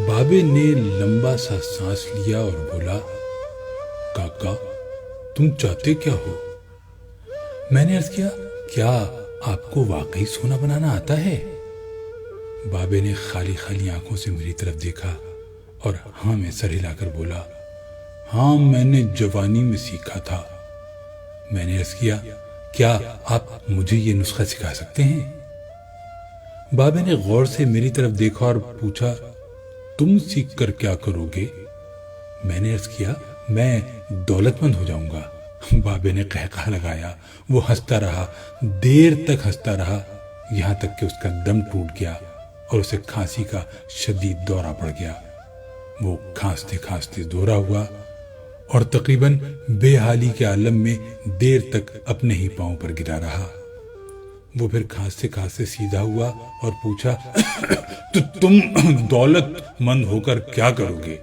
بابے نے لمبا سا سانس لیا اور بولا، کاکا تم چاہتے کیا ہو؟ میں نے عرض کیا، کیا آپ کو واقعی سونا بنانا آتا ہے؟ بابے نے خالی خالی آنکھوں سے میری طرف دیکھا اور ہاں میں سر ہلا کر بولا، ہاں میں نے جوانی میں سیکھا تھا۔ میں نے عرض کیا، کیا آپ مجھے یہ نسخہ سکھا سکتے ہیں؟ بابے نے غور سے میری طرف دیکھا اور پوچھا، تم سیکھ کر کیا کرو گے؟ میں نے عرض کیا، میں دولت مند ہو جاؤں گا۔ بابے نے قہقہ لگایا، وہ ہنستا رہا، دیر تک ہنستا رہا، یہاں تک کہ اس کا دم ٹوٹ گیا اور اسے کھانسی کا شدید دورہ پڑ گیا۔ وہ کھانستے کھانستے دورہ ہوا اور تقریباً بے حالی کے عالم میں دیر تک اپنے ہی پاؤں پر گرا رہا۔ وہ پھر کھانستے کھانستے سیدھا ہوا اور پوچھا، تو تم دولت مند ہو کر کیا کرو گے؟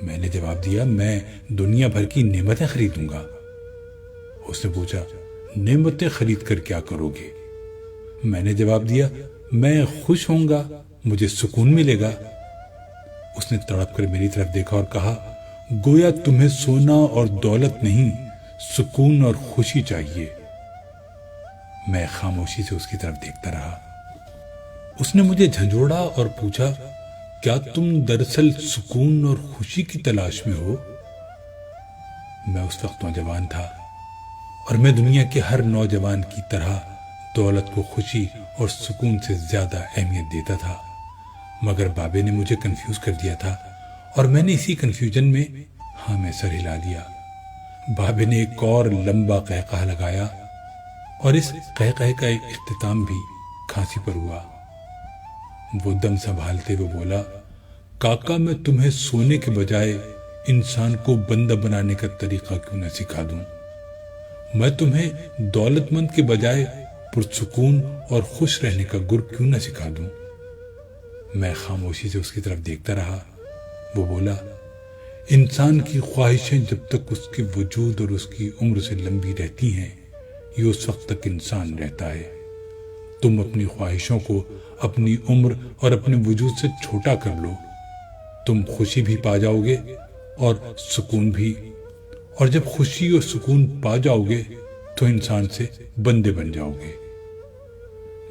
میں نے جواب دیا، میں دنیا بھر کی نعمتیں خریدوں گا۔ اس نے پوچھا، نعمتیں خرید کر کیا کرو گے؟ میں نے جواب دیا، میں خوش ہوں گا، مجھے سکون ملے گا۔ اس نے تڑپ کر میری طرف دیکھا اور کہا، گویا تمہیں سونا اور دولت نہیں، سکون اور خوشی چاہیے۔ میں خاموشی سے اس کی طرف دیکھتا رہا۔ اس نے مجھے جھنجھوڑا اور پوچھا، کیا تم دراصل سکون اور خوشی کی تلاش میں ہو؟ میں اس وقت نوجوان تھا اور میں دنیا کے ہر نوجوان کی طرح دولت کو خوشی اور سکون سے زیادہ اہمیت دیتا تھا، مگر بابے نے مجھے کنفیوز کر دیا تھا اور میں نے اسی کنفیوژن میں ہاں میں سر ہلا دیا۔ بابے نے ایک اور لمبا قہقہ لگایا اور اس قہقہ کا ایک اختتام بھی کھانسی پر ہوا۔ وہ دم سنبھالتے ہوئے بولا، کاکا میں تمہیں سونے کے بجائے انسان کو بندہ بنانے کا طریقہ کیوں نہ سکھا دوں؟ میں تمہیں دولت مند کے بجائے پرسکون اور خوش رہنے کا گر کیوں نہ سکھا دوں؟ میں خاموشی سے اس کی طرف دیکھتا رہا۔ وہ بولا، انسان کی خواہشیں جب تک اس کے وجود اور اس کی عمر سے لمبی رہتی ہیں، یہ اس وقت تک انسان رہتا ہے۔ تم اپنی خواہشوں کو اپنی عمر اور اپنے وجود سے چھوٹا کر لو، تم خوشی بھی پا جاؤ گے اور سکون بھی، اور جب خوشی اور سکون پا جاؤ گے تو انسان سے بندے بن جاؤ گے۔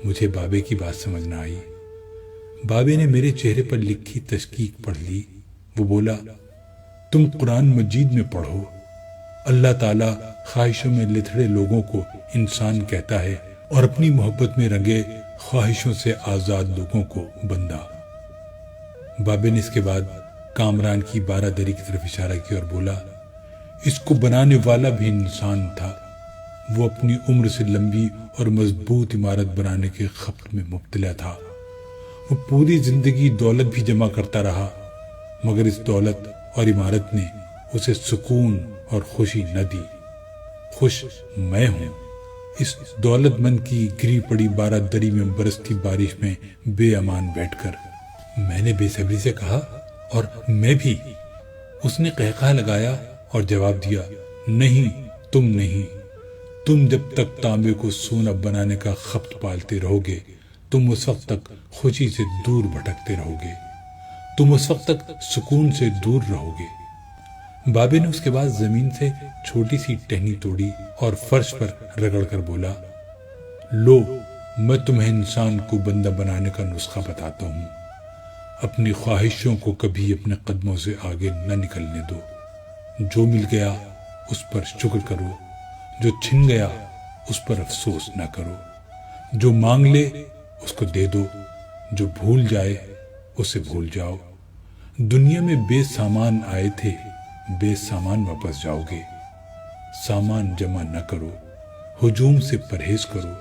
مجھے بابے کی بات سمجھ نہ آئی۔ بابے نے میرے چہرے پر لکھی تشکیک پڑھ لی۔ وہ بولا، تم قرآن مجید میں پڑھو، اللہ تعالیٰ خواہشوں میں لتھڑے لوگوں کو انسان کہتا ہے اور اپنی محبت میں رنگے خواہشوں سے آزاد لوگوں کو بندہ۔ بابے نے اس کے بعد کامران کی 12 دری کی طرف اشارہ کیا اور بولا، اس کو بنانے والا بھی انسان تھا، وہ اپنی عمر سے لمبی اور مضبوط عمارت بنانے کے خبط میں مبتلا تھا۔ وہ پوری زندگی دولت بھی جمع کرتا رہا، مگر اس دولت اور عمارت نے اسے سکون اور خوشی نہ دی۔ خوش میں ہوں اس دولت مند کی گری پڑی 12 دری میں برستی بارش میں بے امان بیٹھ کر۔ میں نے بے صبری سے کہا، اور میں بھی۔ اس نے قہقہ لگایا اور جواب دیا، نہیں تم نہیں، تم جب تک تانبے کو سونا بنانے کا خبط پالتے رہو گے، تم اس وقت تک خوشی سے دور بھٹکتے رہو گے، تم اس وقت تک سکون سے دور رہو گے۔ بابے نے اس کے بعد زمین سے چھوٹی سی ٹہنی توڑی اور فرش پر رگڑ کر بولا، لو میں تمہیں انسان کو بندہ بنانے کا نسخہ بتاتا ہوں۔ اپنی خواہشوں کو کبھی اپنے قدموں سے آگے نہ نکلنے دو۔ جو مل گیا اس پر شکر کرو، جو چھن گیا اس پر افسوس نہ کرو، جو مانگ لے اس کو دے دو، جو بھول جائے اسے بھول جاؤ۔ دنیا میں بے سامان آئے تھے، بے سامان واپس جاؤ گے۔ سامان جمع نہ کرو، ہجوم سے پرہیز کرو،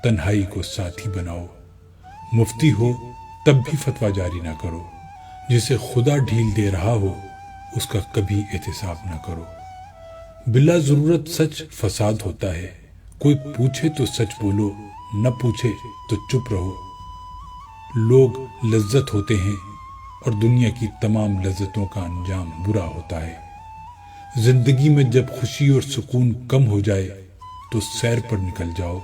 تنہائی کو ساتھی بناؤ۔ مفتی ہو تب بھی فتویٰ جاری نہ کرو، جسے خدا ڈھیل دے رہا ہو اس کا کبھی احتساب نہ کرو۔ بلا ضرورت سچ فساد ہوتا ہے، کوئی پوچھے تو سچ بولو، نہ پوچھے تو چپ رہو۔ لوگ لذت ہوتے ہیں اور دنیا کی تمام لذتوں کا انجام برا ہوتا ہے۔ زندگی میں جب خوشی اور سکون کم ہو جائے تو سیر پر نکل جاؤ،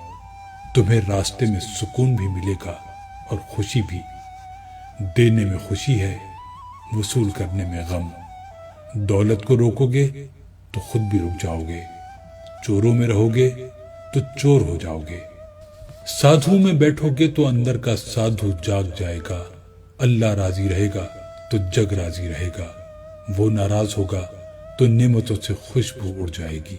تمہیں راستے میں سکون بھی ملے گا اور خوشی بھی۔ دینے میں خوشی ہے، وصول کرنے میں غم۔ دولت کو روکو گے تو خود بھی رک جاؤ گے، چوروں میں رہو گے تو چور ہو جاؤ گے۔ سادھو میں بیٹھو گے تو اندر کا سادھو جاگ جائے گا۔ اللہ راضی رہے گا تو جگ راضی رہے گا، وہ ناراض ہوگا تو نعمتوں سے خوشبو اڑ جائے گی۔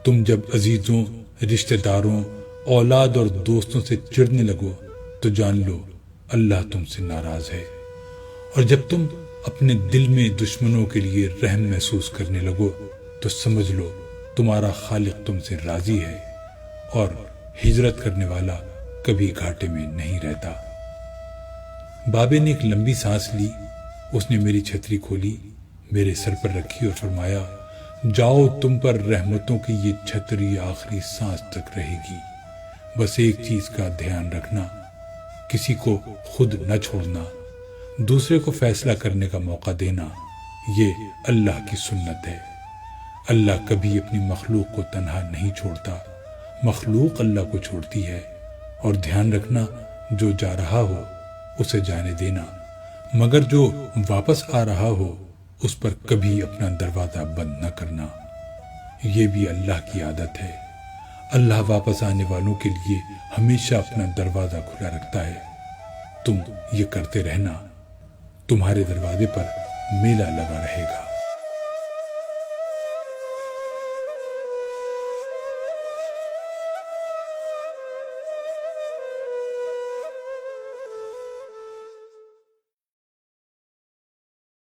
تم جب عزیزوں، رشتہ داروں، اولاد اور دوستوں سے چڑھنے لگو تو جان لو اللہ تم سے ناراض ہے، اور جب تم اپنے دل میں دشمنوں کے لیے رحم محسوس کرنے لگو تو سمجھ لو تمہارا خالق تم سے راضی ہے، اور ہجرت کرنے والا کبھی گھاٹے میں نہیں رہتا۔ بابے نے ایک لمبی سانس لی، اس نے میری چھتری کھولی، میرے سر پر رکھی اور فرمایا، جاؤ، تم پر رحمتوں کی یہ چھتری آخری سانس تک رہے گی۔ بس ایک چیز کا دھیان رکھنا، کسی کو خود نہ چھوڑنا، دوسرے کو فیصلہ کرنے کا موقع دینا، یہ اللہ کی سنت ہے۔ اللہ کبھی اپنی مخلوق کو تنہا نہیں چھوڑتا، مخلوق اللہ کو چھوڑتی ہے۔ اور دھیان رکھنا، جو جا رہا ہو اسے جانے دینا، مگر جو واپس آ رہا ہو اس پر کبھی اپنا دروازہ بند نہ کرنا۔ یہ بھی اللہ کی عادت ہے، اللہ واپس آنے والوں کے لیے ہمیشہ اپنا دروازہ کھلا رکھتا ہے۔ تم یہ کرتے رہنا، تمہارے دروازے پر میلہ لگا رہے گا۔